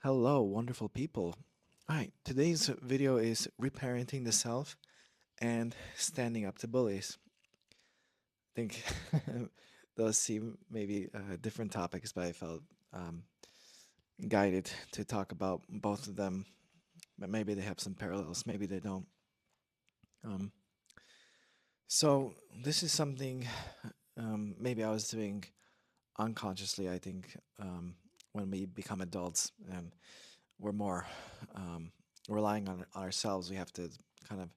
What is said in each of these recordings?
Hello, wonderful people. All right, today's video is reparenting the self and standing up to bullies. I think those seem maybe different topics, but I felt um, guided to talk about both of them. But maybe they have some parallels, maybe they don't. Um, so this is something maybe I was doing unconsciously, I think, when we become adults and we're more relying on ourselves. We have to kind of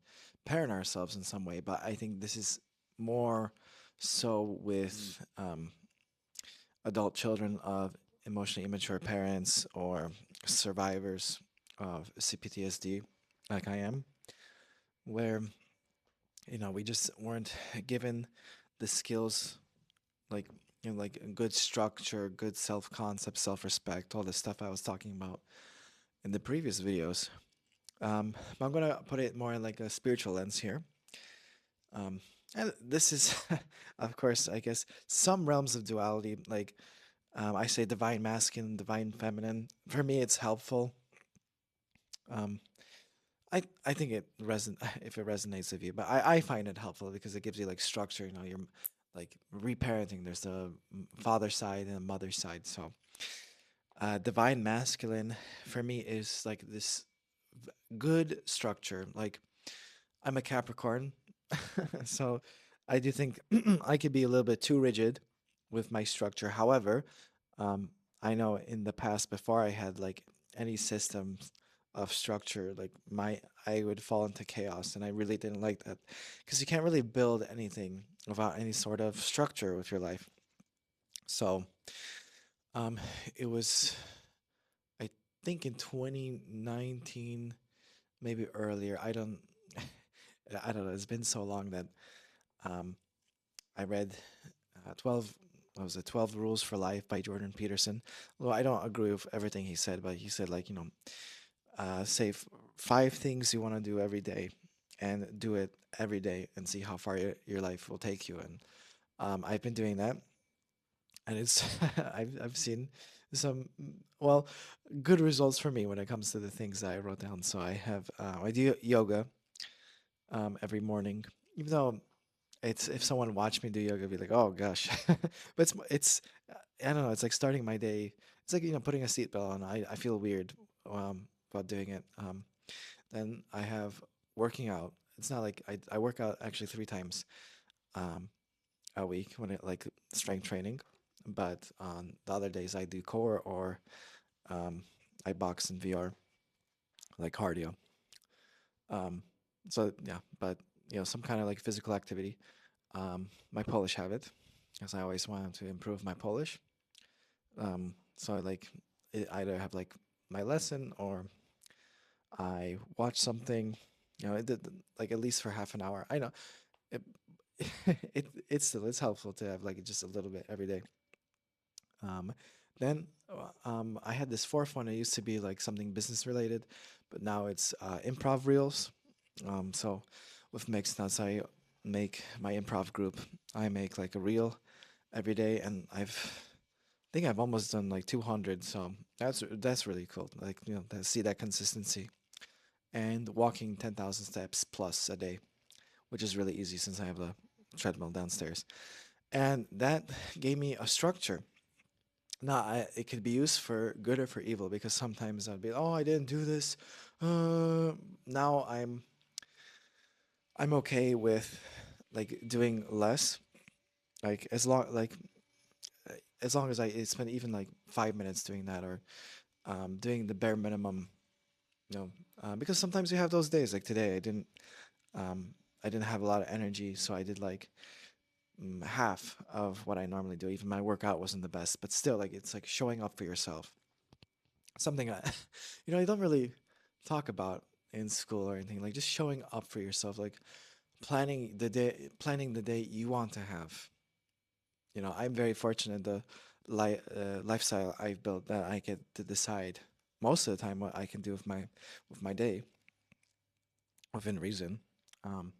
parent ourselves in some way. But I think this is more so with adult children of emotionally immature parents or survivors of CPTSD, like I am, where we just weren't given the skills like like a good structure, good self-concept, self-respect, all the stuff I was talking about in the previous videos. But I'm gonna put it more in like a spiritual lens here. Um, and this is, of course, I guess some realms of duality. Like I say, divine masculine, divine feminine. For me, it's helpful. Um, I think it reson if it resonates with you, but I find it helpful because it gives you like structure. You're like reparenting. There's a father side and a mother side. So divine masculine for me is like this good structure. Like I'm a Capricorn, so I do think I could be a little bit too rigid with my structure. However, um, I know in the past, before I had like any systems of structure, like I would fall into chaos, and I really didn't like that because you can't really build anything without any sort of structure with your life. So, um, it was, I think in 2019, maybe earlier. I don't know. It's been so long that um, I read 12, what was it, 12 Rules for Life by Jordan Peterson. Well, I don't agree with everything he said, but he said, like, say five things you want to do every day and do it every day and see how far your life will take you. And I've been doing that. And it's, I've seen some, well, good results for me when it comes to the things that I wrote down. So I do yoga every morning, even though it's if someone watched me do yoga, be like, oh gosh. But it's I don't know. It's like starting my day. It's like putting a seatbelt on. I feel weird about doing it. Then I have working out. It's not like I work out actually three times um, a week when it like strength training, but on the other days I do core or um, I box in VR like cardio. Um, so yeah, but some kind of like physical activity. My Polish habit, because I always wanted to improve my Polish. So I like either have like my lesson or I watch something, it did, like at least for half an hour. I know it, it's helpful to have like just a little bit every day. Um, then I had this fourth one. It used to be like something business related, but now it's improv reels. So with Mixed Nuts, I make my improv group. I make like a reel every day, and think I've almost done like 200. So that's really cool. Like to see that consistency and walking 10,000 steps plus a day, which is really easy since I have a treadmill downstairs. And that gave me a structure. Now, it could be used for good or for evil because sometimes I'd be, oh, I didn't do this. Uh, now I'm okay with like doing less. Like as long as I spend even like 5 minutes doing that or doing the bare minimum, because sometimes you have those days like today. Um, I didn't have a lot of energy, so I did like half of what I normally do. Even my workout wasn't the best, but still, like it's like showing up for yourself. Something I, you don't really talk about in school or anything. Like just showing up for yourself, like planning the day you want to have. I'm very fortunate lifestyle I've built that I get to decide most of the time what I can do with my day within reason. Um,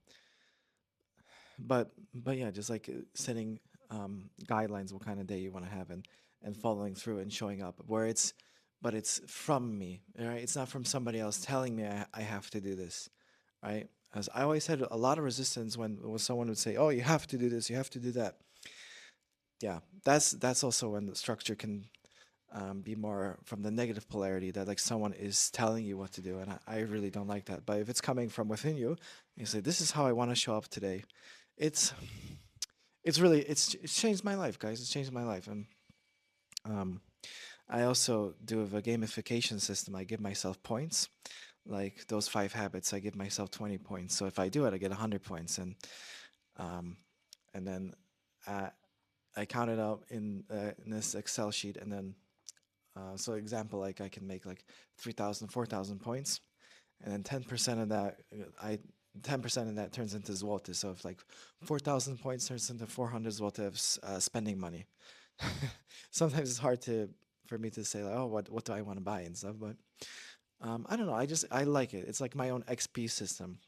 but yeah, just like setting guidelines what kind of day you want to have and following through and showing up where it's but it's from me, right? It's not from somebody else telling me I have to do this, right? As I always had a lot of resistance when someone would say, "Oh, you have to do this, you have to do that." Yeah, that's also when the structure can be more from the negative polarity that like someone is telling you what to do, and I really don't like that. But if it's coming from within you, you say, "This is how I want to show up today," it's it's really it's changed my life, guys. It's changed my life, and um, I also do have a gamification system. I give myself points, like those 5 habits. I give myself 20 points. So if I do it, I get 100 points, um, and then uh, I count it out in this Excel sheet, and then so example, like I can make like 3,000, 4,000 points, and then 10% of that, I 10% of that turns into zloty. So if like 4,000 points turns into 400 zloty of spending money. Sometimes it's hard to for me to say like, oh, what do I want to buy and stuff, but I don't know. I like it. It's like my own XP system.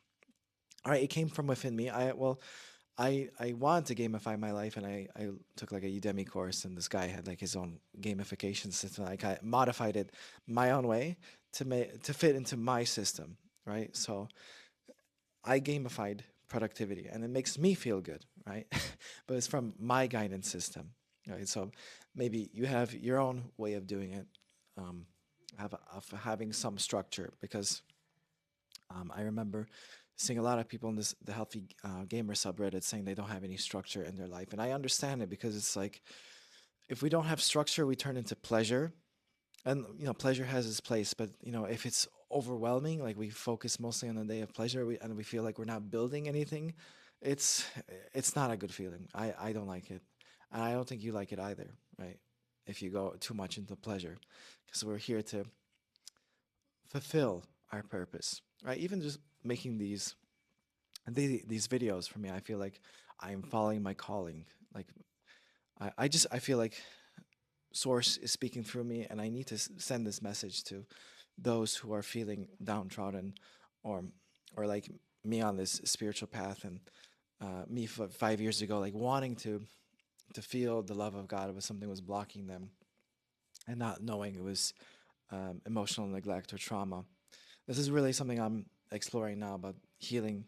All right, it came from within me. I wanted to gamify my life, and I took like a Udemy course, and this guy had like his own gamification system. Like I modified it my own way to fit into my system, right? So I gamified productivity, and it makes me feel good, right? But it's from my guidance system, right? So maybe you have your own way of doing it, um, of having some structure, because I remember seeing a lot of people in the healthy gamer subreddit saying they don't have any structure in their life, and I understand it because it's like if we don't have structure, we turn into pleasure, and pleasure has its place, but if it's overwhelming, like we focus mostly on the day of pleasure, and we feel like we're not building anything, it's it's not a good feeling. I don't like it, and I don't think you like it either, right? If you go too much into pleasure, because we're here to fulfill our purpose, right? Even just making these videos for me, I feel like I'm following my calling. Like I feel like source is speaking through me, and I need to send this message to those who are feeling downtrodden, or like me on this spiritual path, and me 5 years ago, like wanting to feel the love of God, but something was blocking them, and not knowing it was emotional neglect or trauma. This is really something I'm exploring now about healing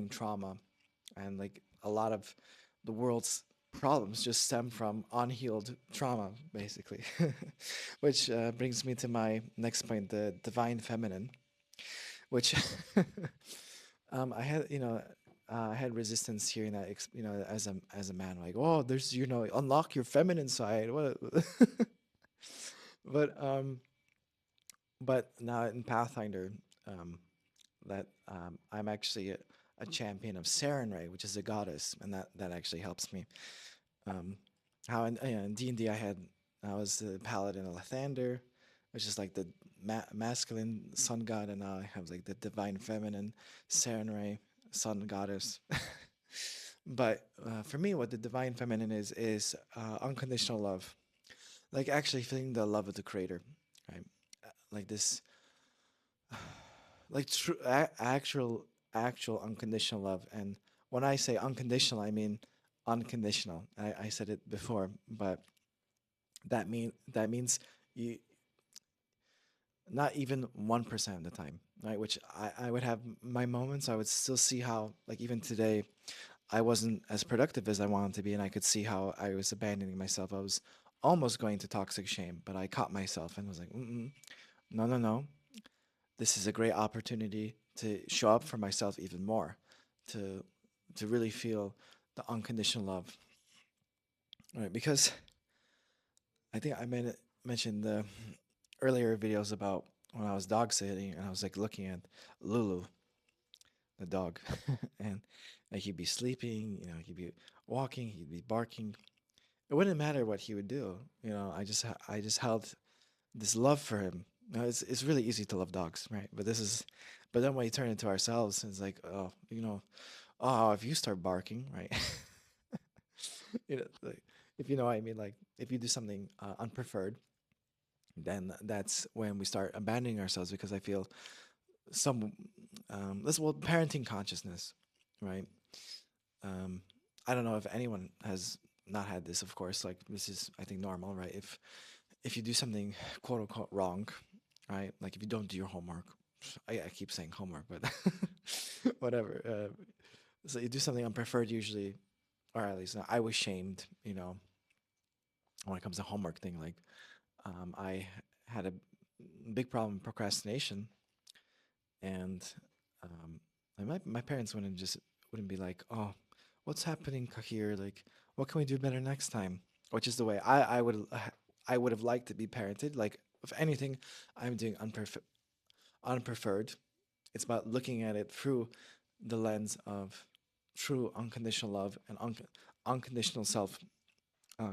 trauma, and like a lot of the world's problems just stem from unhealed trauma, basically. Which brings me to my next point, the divine feminine, which I had, I had resistance hearing that, as a man, like, oh, there's, unlock your feminine side. What? but now in Pathfinder, um, that I'm actually a champion of Sarenrae, which is a goddess, and that actually helps me. Um, how in D&D I was the paladin of Lathander, which is like the masculine sun god, and now I have like the divine feminine Sarenrae, sun goddess. But for me, what the divine feminine is unconditional love, like actually feeling the love of the creator, right? Like this, like true actual unconditional love. And when I say unconditional, I mean unconditional. I said it before, but that means you not even 1% of the time, right? Which I would have my moments. I would still see how, like, even today, I wasn't as productive as I wanted to be, and I could see how I was abandoning myself. I was almost going to toxic shame, but I caught myself and was like, no, no, no. This is a great opportunity to show up for myself even more, to really feel the unconditional love, right? Because I think mentioned the earlier videos about when I was dog sitting, and I was like looking at Lulu, the dog, and like he'd be sleeping, he'd be walking, he'd be barking. It wouldn't matter what he would do, I just held this love for him. Now, it's really easy to love dogs, right? But then when you turn into ourselves, it's like, oh, oh, if you start barking, right? Like, if you know what I mean, like if you do something unpreferred, then that's when we start abandoning ourselves, because I feel some this well parenting consciousness, right? Um, I don't know if anyone has not had this. Of course, like this is I think normal, right? if you do something quote unquote wrong, right? Like if you don't do your homework, I keep saying homework, but whatever. So you do something unpreferred usually, or at least I was shamed, when it comes to homework thing. Like I had a big problem with procrastination, and my parents wouldn't be like, oh, what's happening here? Like, what can we do better next time? Which is the way I would have liked to be parented. Like, if anything, I'm doing unpreferred. It's about looking at it through the lens of true unconditional love and unconditional self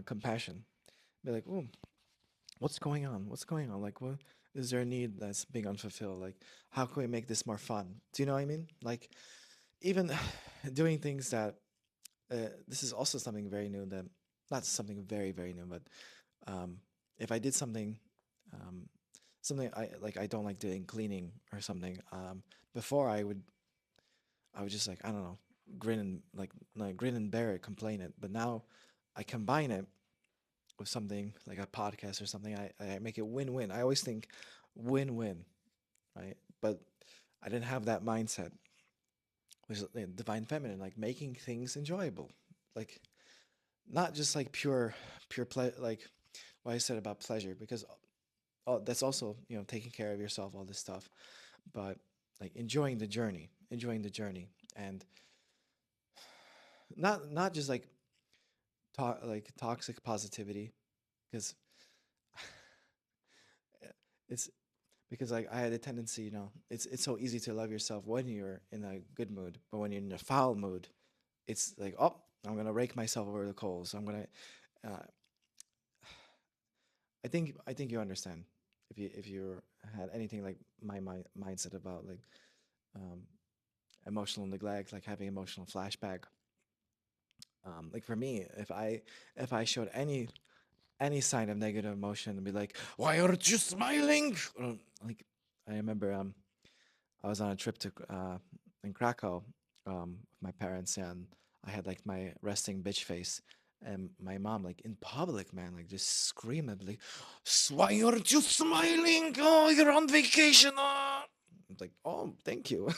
compassion. Be like, oh, what's going on? What's going on? Like, what is there a need that's being unfulfilled? Like, how can we make this more fun? Do you know what I mean? Like, even doing things that this is also something very new that not something very very new, but um, if I did um, something I don't like doing cleaning or something. Before I would just like I don't know grin and bear it, complain it, but now I combine it with something like a podcast or something. I make it win-win. I always think win-win, right? But I didn't have that mindset, which is divine feminine, like making things enjoyable, like not just like pure like what I said about pleasure, because that's also taking care of yourself, all this stuff, but like enjoying the journey, and not just like toxic positivity, because it's because like I had a tendency, it's so easy to love yourself when you're in a good mood, but when you're in a foul mood, it's like, oh, I'm gonna rake myself over the coals. I'm gonna. Uh, I think you understand if you had anything like my mindset about like um, emotional neglect, like having emotional flashback. Like for me, if I showed any sign of negative emotion and be like, why aren't you smiling? Like I remember I was on a trip to in Krakow with my parents, and I had like my resting bitch face, and my mom like in public, man, like just screaming like, why aren't you smiling? Oh, you're on vacation. Oh. I'm like, oh, thank you.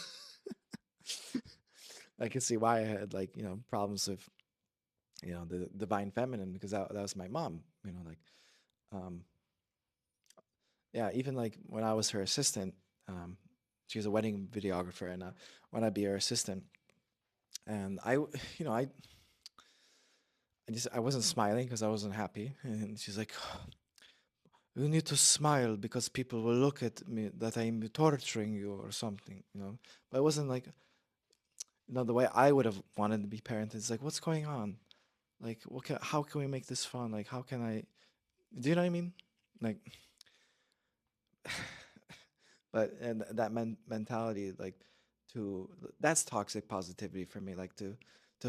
I can see why I had like problems with the divine feminine, because that was my mom. Like um, yeah, even like when I was her assistant, she was a wedding videographer, and when I'd be her assistant, and I wasn't smiling because I wasn't happy, and she's like, "You need to smile because people will look at me that I'm torturing you or something." But it wasn't like the way I would have wanted to be parented. It's like, what's going on? Like, how can we make this fun? Like, how can I? Do you know what I mean? Like, but and that mentality, like, to that's toxic positivity for me. Like to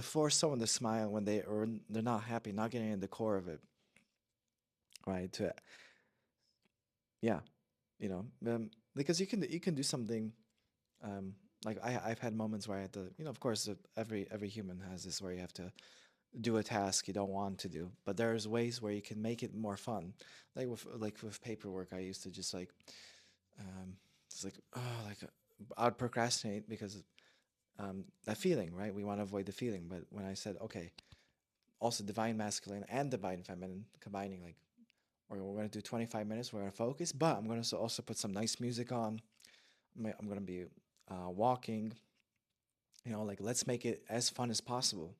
force someone to smile when they're not happy, not getting in the core of it, right? To yeah, because you can do something. Um, like I've had moments where I had to, of course, every human has this where you have to do a task you don't want to do, but there's ways where you can make it more fun. Like with paperwork, I used to just like um, it's like oh like I'd procrastinate because that feeling, right? We want to avoid the feeling, but when I said okay, also divine masculine and divine feminine combining, like we're going to do 25 minutes, we're going to focus, but I'm going to also put some nice music on. I'm going to be walking, like let's make it as fun as possible.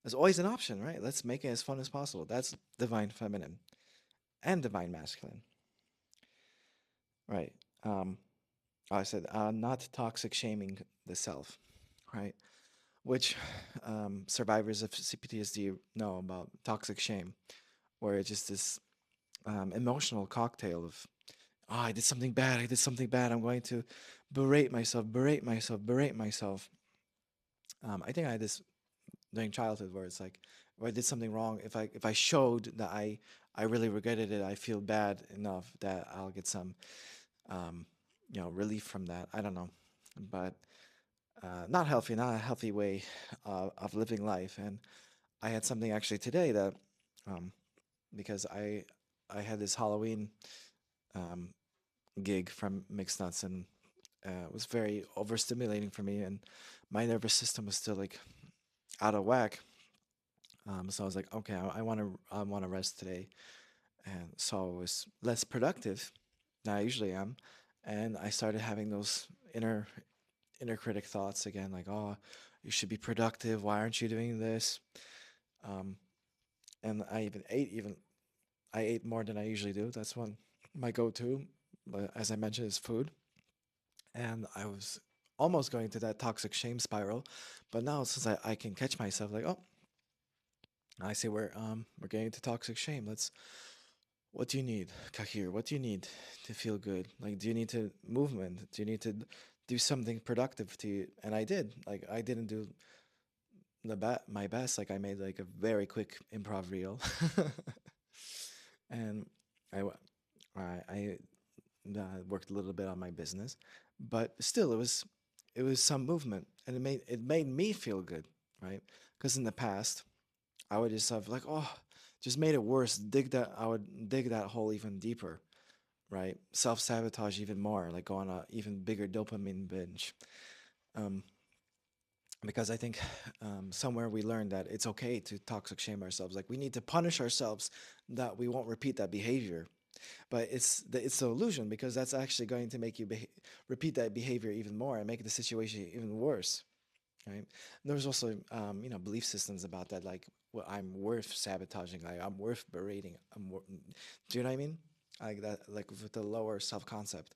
There's always an option, right? Let's make it as fun as possible. That's divine feminine and divine masculine, right? Um, I said not toxic shaming the self, right? Which survivors of CPTSD know about toxic shame, where it's just this emotional cocktail of, oh, I did something bad, I did something bad, I'm going to berate myself, berate myself, berate myself. I think I had this during childhood where it's like, if I did something wrong, if I showed that I really regretted it, I feel bad enough that I'll get some um, relief from that. I don't know, but not healthy, not a healthy way of living life. And I had something actually today that um, because I had this Halloween um, gig from mixed nuts, and it was very overstimulating for me, and my nervous system was still like out of whack. So I was like, okay, I want to rest today, and so I was less productive than I usually am, and I started having those inner critic thoughts again, like, oh, you should be productive. Why aren't you doing this? Um, and I ate more than I usually do. That's one my go-to, as I mentioned, is food. And I was almost going to that toxic shame spiral, but now since I can catch myself, like, oh, I see we're getting to toxic shame. Let's What do you need, Kahir? What do you need to feel good? Like, do you need to movement? Do you need to do something productive to you? And I did. Like, I didn't do my best. Like, I made like a very quick improv reel, and I w- I worked a little bit on my business, but still, it was some movement, and it made me feel good, right? Because in the past, I would just have like, oh, just made it worse. I would dig that hole even deeper, right? Self sabotage even more, like go on a even bigger dopamine binge. Um, because I think somewhere we learned that it's okay to toxic shame ourselves. Like we need to punish ourselves that we won't repeat that behavior. But it's the illusion because that's actually going to make you repeat that behavior even more and make the situation even worse, right? There's also belief systems about that, like well, I'm worth sabotaging, like I'm worth berating. Do you know what I mean? Like that, like with the lower self concept.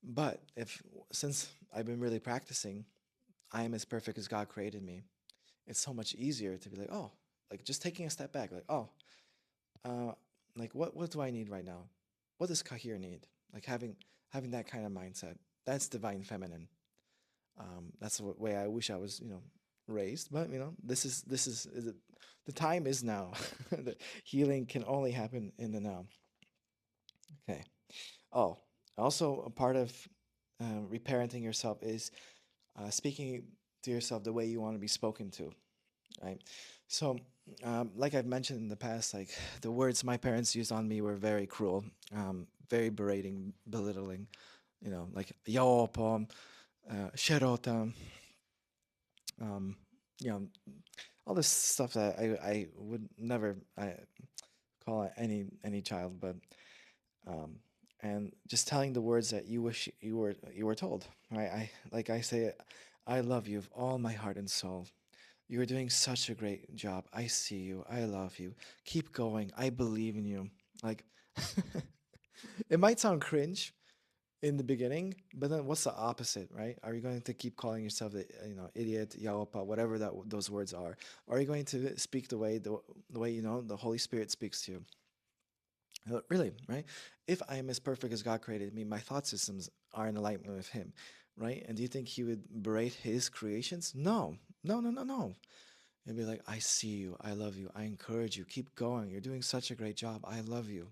But if since I've been really practicing, I am as perfect as God created me. It's so much easier to be like, oh, like just taking a step back, like oh, uh, like what do I need right now? What does Kahir need? Like having that kind of mindset. That's divine feminine. That's the way I wish I was, raised. But this is the time is now. The healing can only happen in the now. Okay. Oh, also a part of reparenting yourself is speaking to yourself the way you want to be spoken to, right? So, like I've mentioned in the past, like the words my parents used on me were very cruel, very berating, belittling. Like yo, pom, sherota, um, you know, all this stuff that I would never call any child, but um, and just telling the words that you wish you were told, right? I say, I love you with all my heart and soul. You're doing such a great job. I see you. I love you. Keep going. I believe in you. Like, it might sound cringe in the beginning, but then what's the opposite, right? Are you going to keep calling yourself the idiot, yaopa, whatever those words are? Or are you going to speak the way the Holy Spirit speaks to you? Really, right? If I am as perfect as God created me, my thought systems are in alignment with Him, right? And do you think He would berate His creations? No, no, no, no, no. And be like, I see you, I love you, I encourage you, keep going. You're doing such a great job. I love you,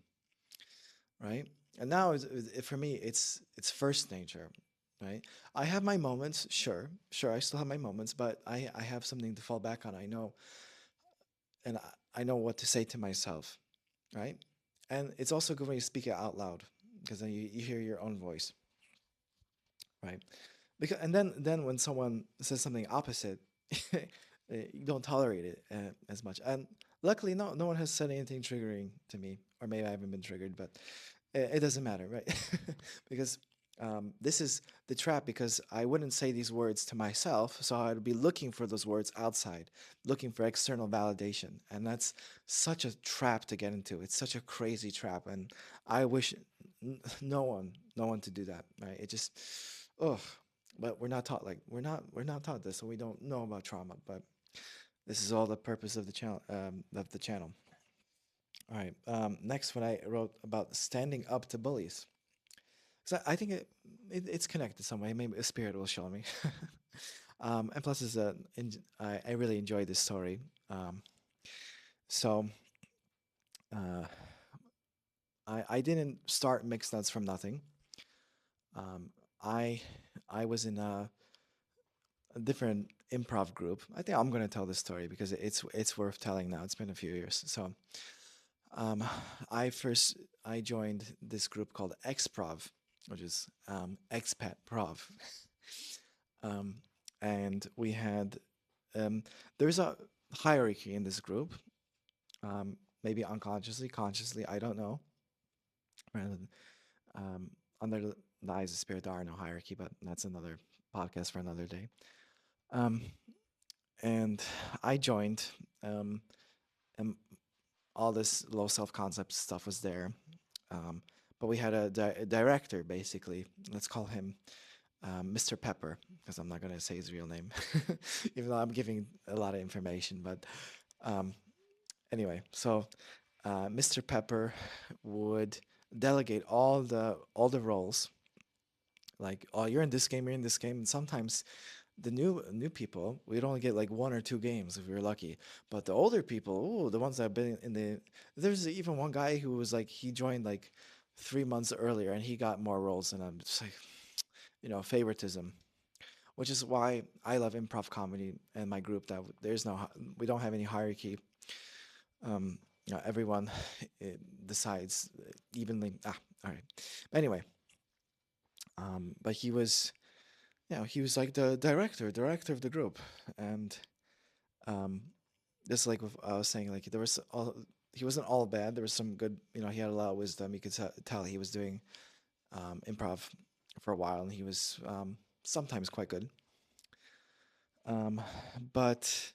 right? And now, for me, it's first nature, right? I have my moments, sure, sure. I still have my moments, but I have something to fall back on. I know, and I know what to say to myself, right? And it's also good when you speak it out loud because then you hear your own voice, right? Because and then when someone says something opposite, you don't tolerate it as much. And luckily, no one has said anything triggering to me, or maybe I haven't been triggered, but it doesn't matter, right? Because this is the trap. Because I wouldn't say these words to myself, so I'd be looking for those words outside, looking for external validation, and that's such a trap to get into. It's such a crazy trap, and I wish no one to do that, right? It just, ugh. But we're not taught like we're not taught this, so we don't know about trauma. But this is all the purpose of the channel. All right. Next, when I wrote about standing up to bullies, so I think it's connected some way. Maybe a spirit will show me. And plus, I really enjoyed this story. Um, so uh, I didn't start mixed nuts from nothing. Um, I I was in a different improv group. I think I'm gonna tell this story because it's worth telling now. It's been a few years. So Um, I first I joined this group called Xprov, which is expat prov, um, and we had um, there's a hierarchy in this group. Maybe unconsciously, consciously, I don't know. And, Um, under the eyes of spirit, there are no hierarchy, but that's another podcast for another day. Um, and I joined, um, and all this low self concept stuff was there. Um, but we had a director, basically. Let's call him Mr. Pepper, because I'm not going to say his real name, even though I'm giving a lot of information. But um, anyway, so Mr. Pepper would delegate all the roles. Like, oh, you're in this game, you're in this game. And sometimes the new people, we'd only get like one or two games if we were lucky. But the older people, oh, the ones that have been in the, there's even one guy who was like, he joined like 3 months earlier and he got more roles. And I'm just like, favoritism, which is why I love improv comedy and my group. That there's no, we don't have any hierarchy. Everyone decides evenly. All right. Anyway, but he was, he was like the director of the group, and um, just like I was saying, like there was all, he wasn't all bad. There was some good, he had a lot of wisdom. You could tell he was doing improv for a while, and he was sometimes quite good. Um, but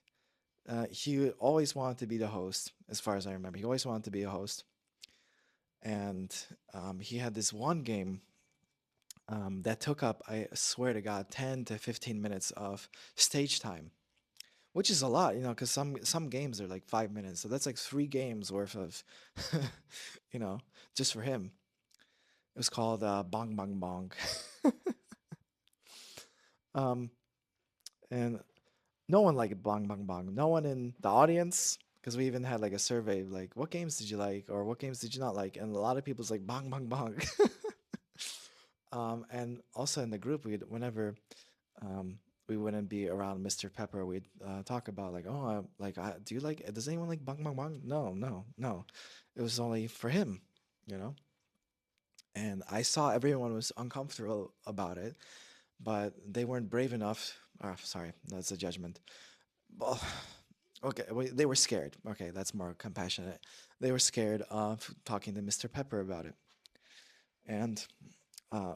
he always wanted to be the host, as far as I remember. He always wanted to be a host, and he had this one game that took up, I swear to God, 10 to 15 minutes of stage time, which is a lot, because some games are like 5 minutes, so that's like 3 games worth of, you know, just for him. It was called Bong Bong Bong, um, and no one liked Bong Bong Bong. No one in the audience, because we even had like a survey, like what games did you like or what games did you not like, and a lot of people's like Bong Bong Bong. And also in the group, whenever um, we wouldn't be around Mr. Pepper, we'd talk about like, oh, do you like? Does anyone like Bang Bang Bang? No, no, no. It was only for him, you know. And I saw everyone was uncomfortable about it, but they weren't brave enough. Oh, sorry, that's a judgment. Well, okay, they were scared. Okay, that's more compassionate. They were scared of talking to Mr. Pepper about it. And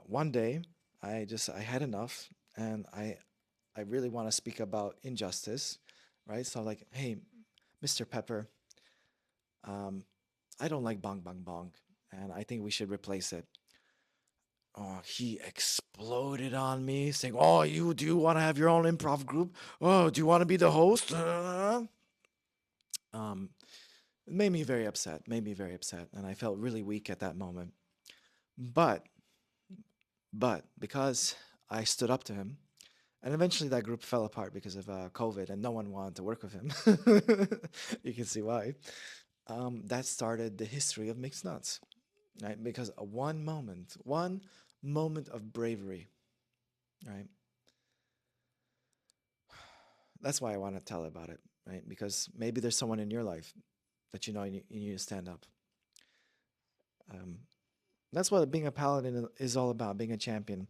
one day, I had enough, and I really want to speak about injustice, right? So like, hey, Mr. Pepper, um, I don't like bong bong bong, and I think we should replace it. Oh, he exploded on me, saying, "Oh, you do you want to have your own improv group? Oh, do you want to be the host?" Um, it made me very upset. Made me very upset, and I felt really weak at that moment. But because I stood up to him, and eventually that group fell apart because of COVID, and no one wanted to work with him. You can see why. That started the history of mixed nuts, right? Because one moment of bravery, right? That's why I want to tell about it, right? Because maybe there's someone in your life that you need to stand up. Um, that's what being a paladin is all about. Being a champion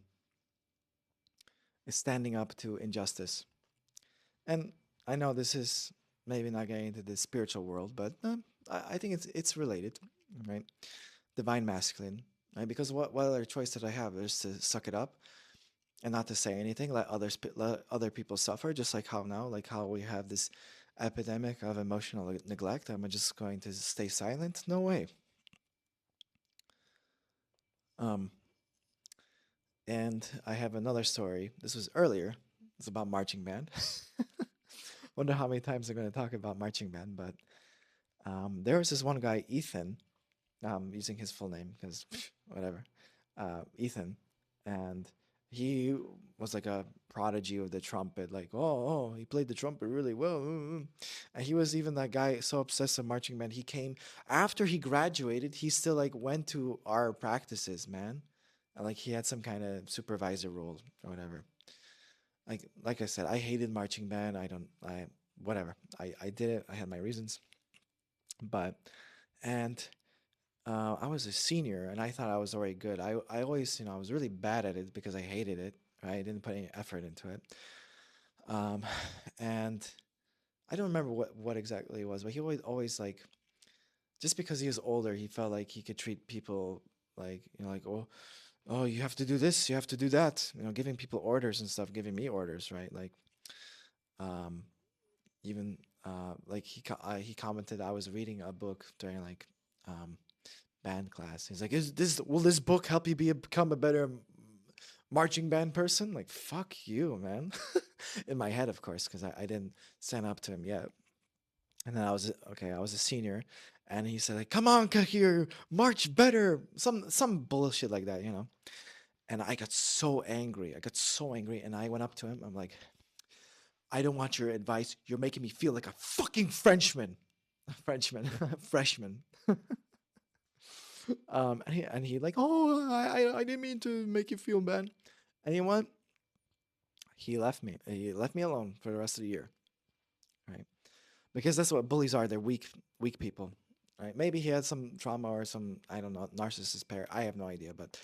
is standing up to injustice. And I know this is maybe not getting into the spiritual world, but I think it's related, right? Divine masculine, right? Because what other choice did I have? Is to suck it up and not to say anything, let other people suffer, just like how now, like how we have this epidemic of emotional neglect. Am I just going to stay silent? No way. Um, and I have another story. This was earlier. It's about marching band. Wonder how many times I'm going to talk about marching band, but there was this one guy, Ethan, using his full name because whatever, Ethan, and he was like a prodigy of the trumpet. Like, he played the trumpet really well, and he was even that guy so obsessed with marching band. He came after he graduated. He still like went to our practices, man, and like he had some kind of supervisor role or whatever. Like I said, I hated marching band. I don't, I whatever. I did it. I had my reasons, but And I was a senior, and I thought I was already good. I always, I was really bad at it because I hated it. Right? I didn't put any effort into it. Um, and I don't remember what exactly it was, but he always like, just because he was older, he felt like he could treat people like, like, oh, you have to do this, you have to do that, giving people orders and stuff, giving me orders, right? Like, um, even like he commented I was reading a book during like um, band class. He's like, "Is this will this book help you become a better marching band person?" Like, fuck you, man. In my head, of course, because I didn't sign up to him yet. And then I was a senior, and he said like, "Come on, Kahir, march better." Some bullshit like that, And I got so angry. I got so angry, and I went up to him. I'm like, "I don't want your advice. You're making me feel like a fucking Frenchman." Frenchman, freshman. And he like, "Oh, I didn't mean to make you feel bad." And you know what? He left me. He left me alone for the rest of the year, right? Because that's what bullies are. They're weak people, right? Maybe he had some trauma or some, I don't know, narcissist pair. I have no idea, but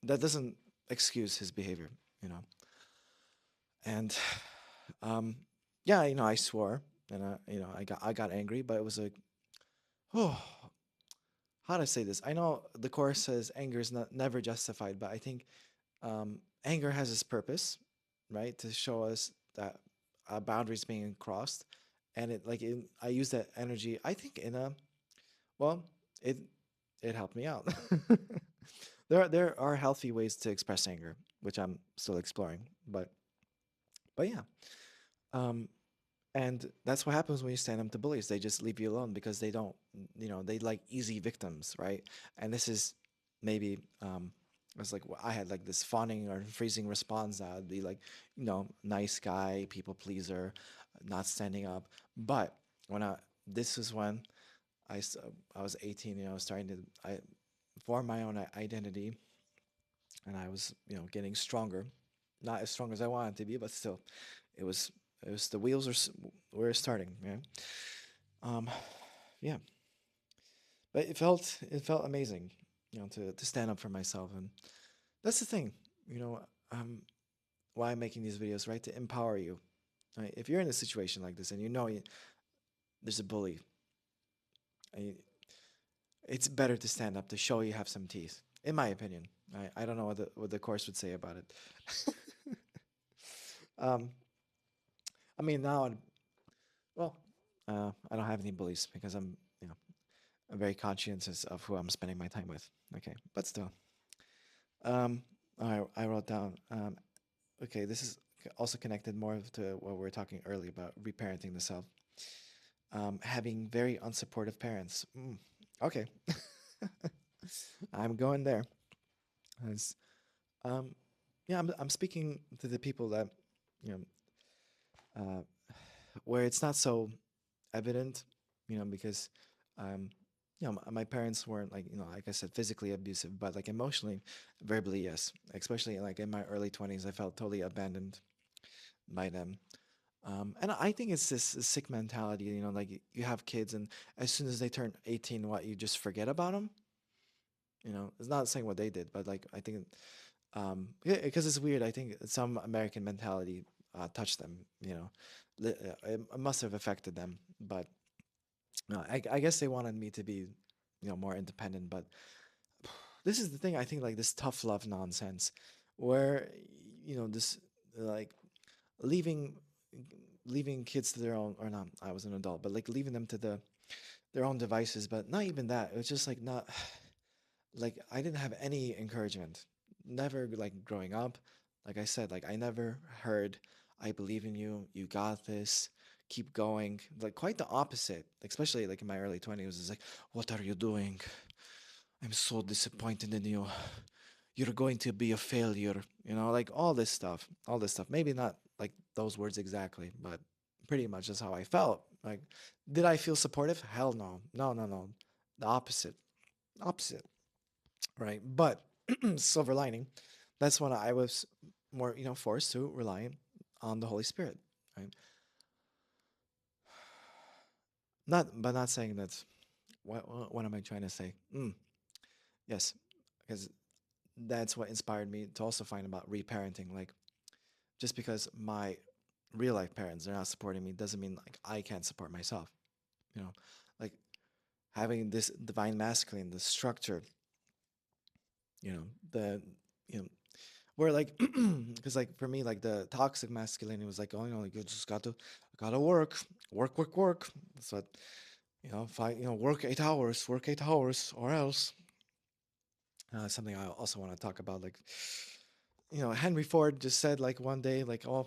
that doesn't excuse his behavior, you know. And um, yeah, I swore, and I got angry, but it was like, oh, how to say this? I know the course says anger is not never justified, but I think anger has its purpose, right, to show us that boundaries being crossed, and I use that energy. I think in a well, it it helped me out. There are healthy ways to express anger, which I'm still exploring, but yeah, um, and that's what happens when you stand up to bullies. They just leave you alone because they don't, they like easy victims, right? And this is maybe it was like I had like this fawning or freezing response that would be like, nice guy, people pleaser, not standing up. But when this is when I was 18, starting to form my own identity, and I was, getting stronger, not as strong as I wanted to be, but still, it was the wheels were starting, yeah. Um, yeah, but it felt amazing, to stand up for myself, and that's the thing, you know, um, why I'm making these videos, right? To empower you, right? If you're in a situation like this and there's a bully, and it's better to stand up to show you have some teeth, in my opinion. I don't know what the course would say about it. um, I mean now, well, I don't have any bullies because I'm very conscientious of who I'm spending my time with. Okay, but still, I wrote down. Okay, this is also connected more to what we were talking earlier about reparenting the self. Having very unsupportive parents. Okay, I'm going there. As, um, yeah, I'm speaking to the people that you know uh, where it's not so evident, because um, my parents weren't like, like I said, physically abusive, but like emotionally, verbally, yes. Especially like in my early 20s, I felt totally abandoned by them. And I think it's this sick mentality, like you have kids, and as soon as they turn 18, what, you just forget about them. It's not saying what they did, but like I think, yeah, because it's weird. I think some American mentality touched them. It must have affected them, but no, I guess they wanted me to be, more independent. But this is the thing. I think like this tough love nonsense, where this like leaving leaving kids to their own, or not. I was an adult, but like leaving them to their own devices. But not even that. It was just like not like I didn't have any encouragement. Never like growing up. Like I said, like I never heard, "I believe in you. You got this. Keep going." Like quite the opposite. Especially like in my early 20s, it's like, "What are you doing? I'm so disappointed in you. You're going to be a failure." Like all this stuff. All this stuff. Maybe not like those words exactly, but pretty much that's how I felt. Like, did I feel supportive? Hell no. No, no, no. The opposite. Opposite, right? But silver lining, that's when I was more, forced to rely on the Holy Spirit, right? Not, but not saying that. what am I trying to say? Yes, because that's what inspired me to also find about reparenting. Like, just because my real life parents are not supporting me doesn't mean like I can't support myself. You know, like having this divine masculine, the structure, you know, the you know, where like because like for me, like the toxic masculinity was like, oh, like you just gotta work. That's what fight, work 8 hours, or else. Something I also want to talk about, like, Henry Ford just said like one day, like, oh,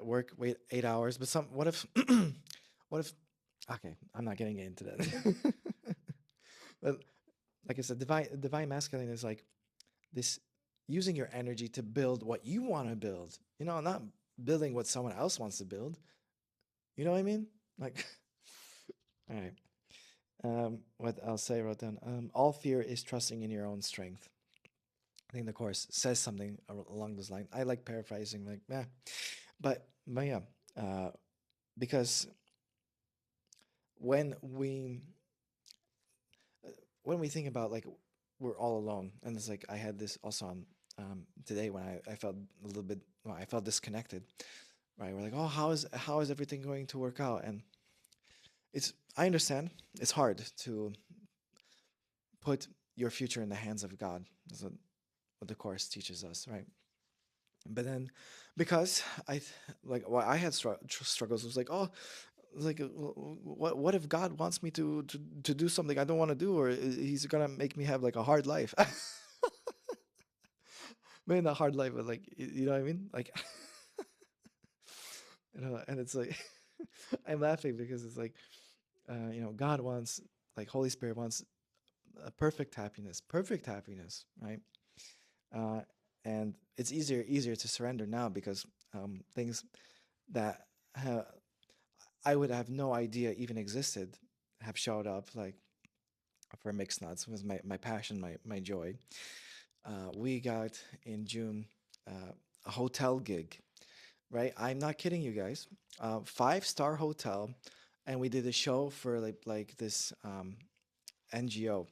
work, wait 8 hours, but what if, what if, okay, I'm not getting into that. But like I said, divine masculine is like this using your energy to build what you want to build, not building what someone else wants to build. You know what I mean? Like, all right. What I'll say, wrote down, all fear is trusting in your own strength. I think the course says something along those lines. I like paraphrasing, like, yeah, but yeah, uh, because when we when we think about like we're all alone, and it's like I had this also on today when I felt a little bit, well, I felt disconnected, right? We're like, oh, how is everything going to work out? And I understand it's hard to put your future in the hands of God. That's what the course teaches us, right? But then, because like, why I had struggles was like, oh, like, what if God wants me to do something I don't want to do, or He's gonna make me have like a hard life? Maybe not hard life, but like, you know what I mean? Like, and it's like, I'm laughing because it's like, God wants, like, Holy Spirit wants a perfect happiness, right? Uh, and it's easier to surrender now because things that I would have no idea even existed have showed up, like for mixed nuts was my passion, my joy. We got in June a hotel gig, right? I'm not kidding you guys. 5-star hotel, and we did a show for like this NGO.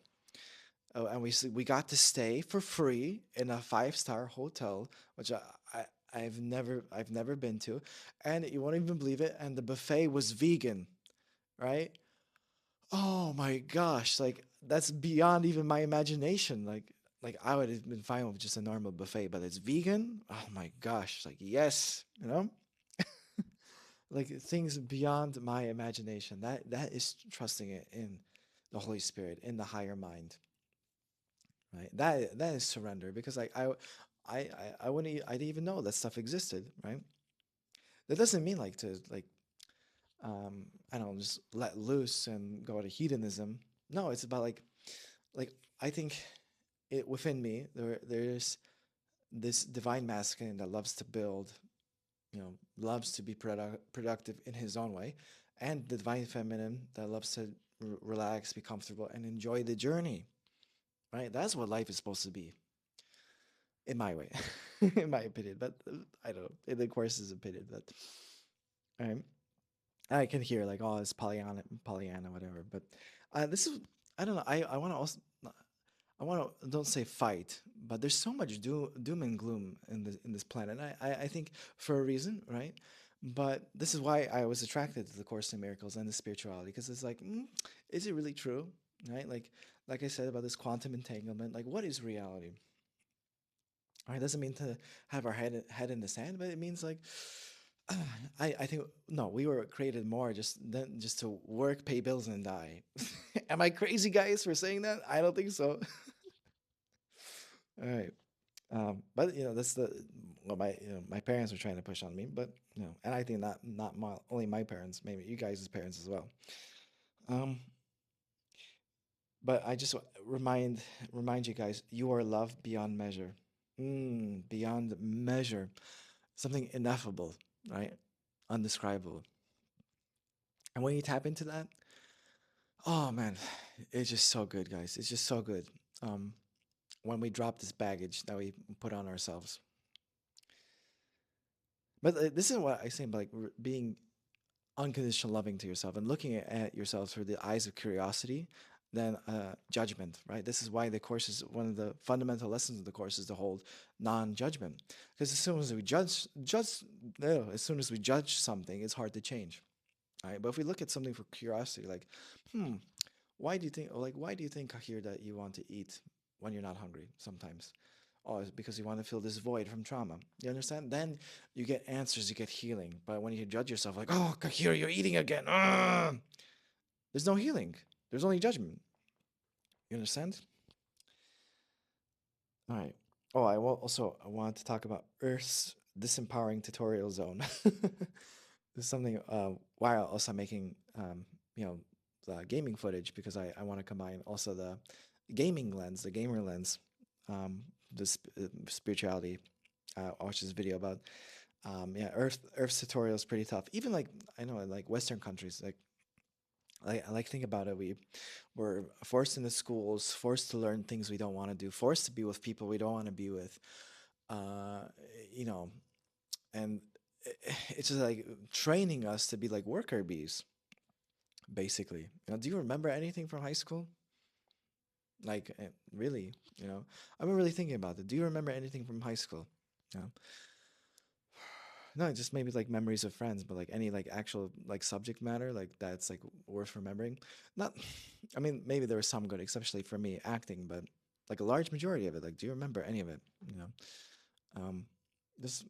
Oh, and we got to stay for free in a 5-star hotel, which I've never been to, and you won't even believe it. And the buffet was vegan, right? Oh my gosh, like that's beyond even my imagination. Like I would have been fine with just a normal buffet, but it's vegan. Oh my gosh, like yes, like things beyond my imagination. That is trusting it in the Holy Spirit, in the higher mind, right? That is surrender because like I wouldn't I didn't even know that stuff existed, right? That doesn't mean like to like I don't know, just let loose and go to hedonism. No, it's about like I think it within me there's this divine masculine that loves to build, loves to be productive in his own way, and the divine feminine that loves to relax, be comfortable, and enjoy the journey. Right? That's what life is supposed to be, in my way, in my opinion. But I don't know. The course is opinion, but um, I can hear like, oh, it's Pollyanna, whatever. But this is, I don't know. I want to also, I want to, don't say fight, but there's so much doom and gloom in this planet. I think for a reason, right? But this is why I was attracted to the Course in Miracles and the spirituality, because it's like, is it really true, right? Like I said about this quantum entanglement, like what is reality? All right, doesn't mean to have our head in the sand, but it means like I think no, we were created more just to work, pay bills, and die. Am I crazy, guys, for saying that? I don't think so. All right, but that's the what my parents were trying to push on me, but and I think not only my parents, maybe you guys' parents as well. Um, but I just remind you guys, you are loved beyond measure, beyond measure, something ineffable, right? Undescribable. And when you tap into that, oh man, it's just so good, guys. It's just so good. Um, when we drop this baggage that we put on ourselves. But this is what I say, like being unconditional loving to yourself and looking at yourself through the eyes of curiosity. Then judgment, right? This is why the course is one of the fundamental lessons of the course is to hold non-judgment. Because as soon as we as soon as we judge something, it's hard to change, right? But if we look at something for curiosity, like, hmm, why do you think here that you want to eat when you're not hungry sometimes? Oh, it's because you want to fill this void from trauma. You understand? Then you get answers, you get healing. But when you judge yourself, like, oh, Kahir, you're eating again. There's no healing. There's only judgment. You understand? All right. Oh, I want to talk about Earth's disempowering tutorial zone. This is something while also making you know the gaming footage because I want to combine also the gaming lens, the gamer lens, spirituality. I watched this video about yeah, Earth's tutorial is pretty tough. Even like I know in like Western countries, I like think about it. We're forced into schools, forced to learn things we don't want to do, forced to be with people we don't want to be with. Uh, you know, and it's just like training us to be like worker bees, basically. Do you remember anything from high school? Like, really, I've been really thinking about it. Do you remember anything from high school? Yeah. No, just maybe like memories of friends, but like any like actual like subject matter like that's like worth remembering. Not, I mean, maybe there was some good, especially for me acting, but like a large majority of it. Like, do you remember any of it? Um, this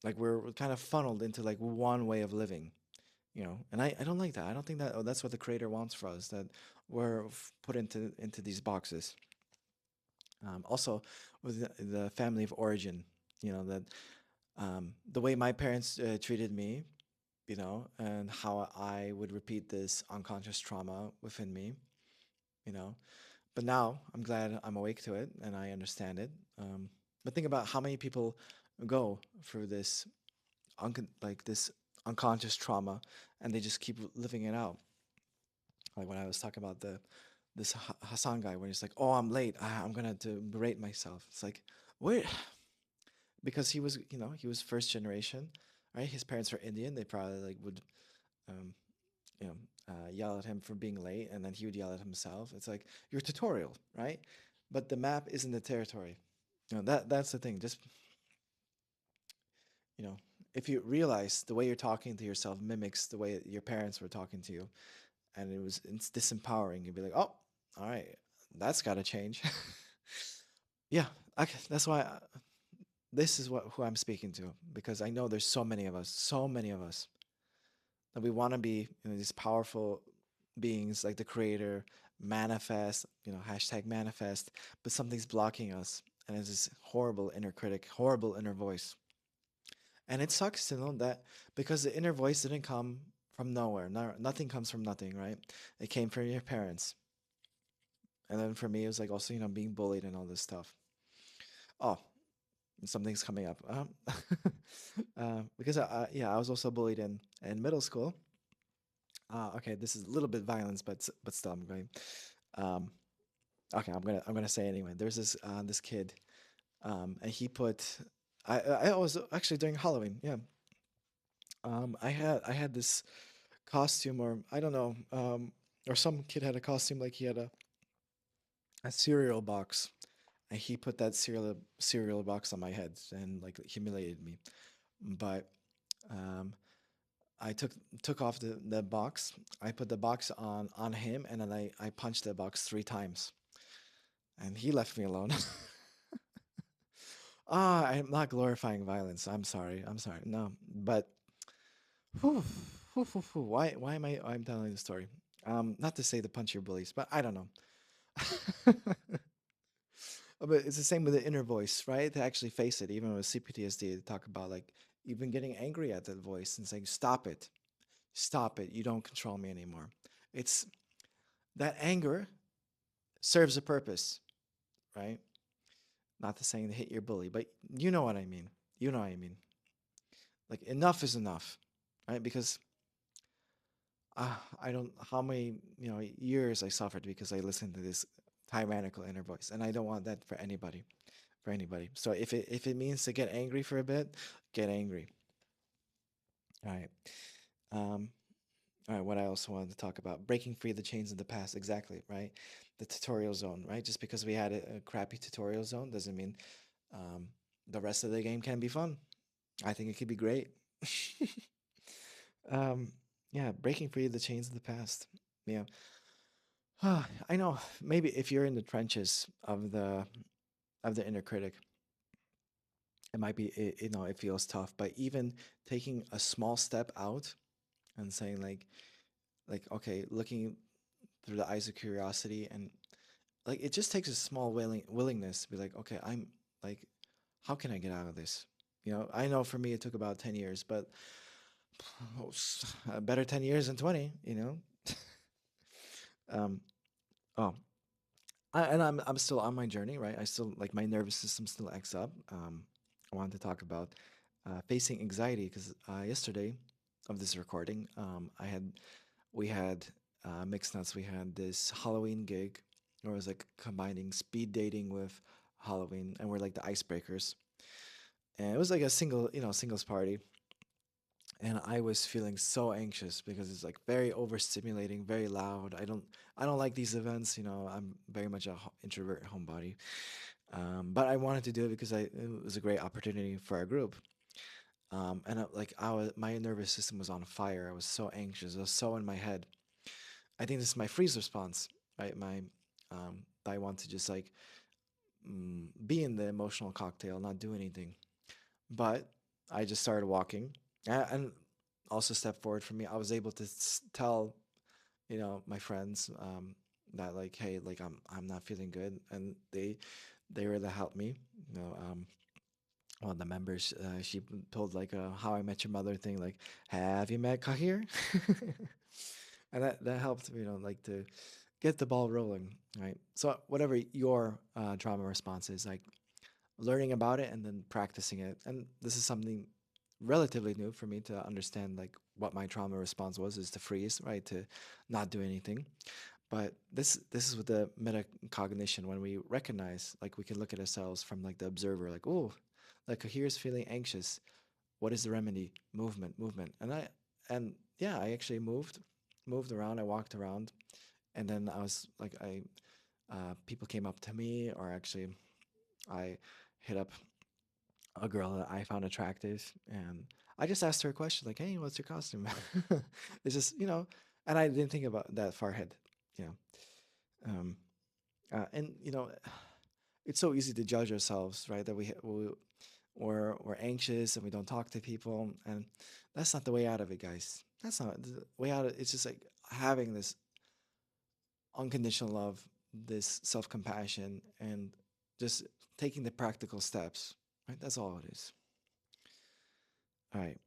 like we're kind of funneled into like one way of living, and I don't like that. I don't think that that's what the creator wants for us. That we're put into these boxes. Also, with the family of origin, that the way my parents treated me, and how I would repeat this unconscious trauma within me, you know. But now I'm glad I'm awake to it and I understand it. But think about how many people go through this, like this unconscious trauma, and they just keep living it out. Like when I was talking about this Hassan guy, when he's like, "Oh, I'm late. I'm gonna to berate myself." It's like, wait, because he was first generation, right? His parents were Indian. They probably like would um, yell at him for being late, and then he would yell at himself. It's like your tutorial, right? But the map isn't the territory. That's the thing. Just you know, if you realize the way you're talking to yourself mimics the way your parents were talking to you, and it's disempowering, you'd be like, oh, all right, that's got to change. Yeah, okay, that's why this is who I'm speaking to because I know there's so many of us that we want to be these powerful beings like the creator manifest hashtag manifest, but something's blocking us, and it's this horrible inner critic, horrible inner voice. And it sucks to know that because the inner voice didn't come from nowhere. Nothing comes from nothing, right? It came from your parents. And then for me it was like also being bullied and all this stuff. Oh, something's coming up. Because yeah, I was also bullied in middle school. Okay, this is a little bit violence, but still, I'm going. Um, okay, I'm gonna say anyway. There's this kid, and he put. I was actually during Halloween. Yeah. I had this costume, or I don't know, or some kid had a costume like he had a cereal box, and he put that cereal box on my head and like humiliated me. But um, I took off the box. I put the box on him, and then I punched the box 3 times, and he left me alone. I'm not glorifying violence. I'm sorry. I'm sorry. No, but whew, why am I'm telling the story? Not to say to punch your bullies, but I don't know. But it's the same with the inner voice, right? To actually face it, even with CPTSD, to talk about like even getting angry at that voice and saying, "Stop it, stop it! You don't control me anymore." It's that anger serves a purpose, right? Not to saying to hit your bully, but you know what I mean. You know what I mean. Like enough is enough, right? Because I don't how many years I suffered because I listened to this tyrannical inner voice, and I don't want that for anybody. For anybody. So if it means to get angry for a bit, get angry. All right. Um, all right. What I also wanted to talk about breaking free the chains of the past. Exactly. Right. the tutorial zone, right? Just because we had a crappy tutorial zone doesn't mean um, the rest of the game can be fun. I think it could be great. um, yeah, breaking free of the chains of the past. Yeah, I know. Maybe if you're in the trenches of the inner critic, it might be it feels tough. But even taking a small step out and saying like okay, looking through the eyes of curiosity, and like it just takes a small willingness to be like, okay, I'm like, how can I get out of this? I know for me it took about 10 years, but better 10 years than 20. Um, oh, and I'm still on my journey, right? I still like my nervous system still acts up. I wanted to talk about facing anxiety because yesterday of this recording, we had mixed nuts. We had this Halloween gig where it was like combining speed dating with Halloween, and we're like the icebreakers. And it was like a singles party. And I was feeling so anxious because it's like very overstimulating, very loud. I don't like these events. I'm very much a introvert homebody. But I wanted to do it because it was a great opportunity for our group. And my nervous system was on fire. I was so anxious. I was so in my head. I think this is my freeze response, right? I want to just like be in the emotional cocktail, not do anything. But I just started walking, and also step forward for me. I was able to tell my friends that like, hey, like I'm not feeling good, and they really helped me. One of the members, she told like a How I Met Your Mother thing, like, have you met Kahir? And that helped, like to get the ball rolling, right? So whatever your trauma response is, like learning about it and then practicing it. And this is something relatively new for me to understand, like what my trauma response was, is to freeze, right? To not do anything. But this is with the metacognition, when we recognize, like we can look at ourselves from like the observer, like, oh, like here's feeling anxious. What is the remedy? Movement. And yeah, I actually moved around. I walked around, and then I was like, people came up to me, or actually I hit up a girl that I found attractive, and I just asked her a question like, "Hey, what's your costume?" It's just and I didn't think about that far ahead, you know. Um, and it's so easy to judge ourselves, right? That we're anxious and we don't talk to people, and that's not the way out of it, guys. That's not the way out. It's just like having this unconditional love, this self compassion, and just taking the practical steps. Right? That's all it is. All right.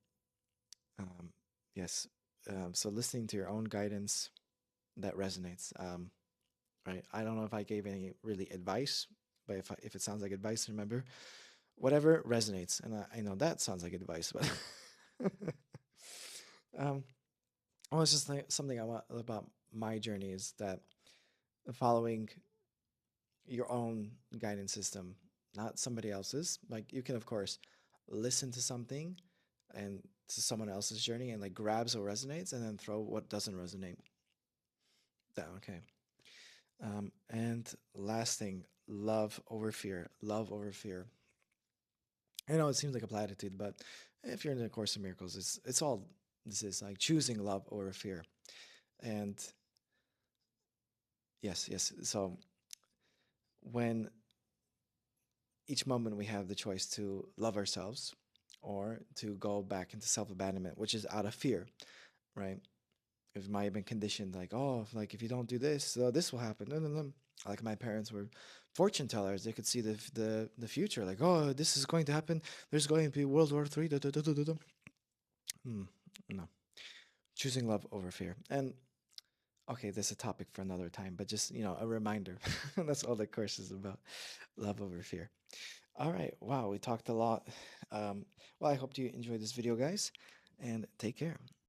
Um, yes. So listening to your own guidance that resonates. Right. I don't know if I gave any really advice, but if it sounds like advice, remember, whatever resonates. And I know that sounds like advice, but um, well, it's just like something I want about my journey is that following your own guidance system, not somebody else's. Like you can, of course, listen to something and to someone else's journey and like grabs what resonates and then throw what doesn't resonate down. Okay. And last thing, love over fear. Love over fear. I know it seems like a platitude, but if you're in the Course of Miracles, it's all this is like choosing love over fear. And yes, yes. So when each moment we have the choice to love ourselves or to go back into self abandonment, which is out of fear, right? It might have been conditioned like, oh, like if you don't do this, this will happen. No, no, no. Like my parents were fortune tellers; they could see the future. Like, oh, this is going to happen. There's going to be World War III. Da, da, da, da, da, da. Hmm, no, choosing love over fear. And okay, that's a topic for another time. But just a reminder. That's all the course is about: love over fear. All right. Wow, we talked a lot. Well, I hope you enjoyed this video, guys, and take care.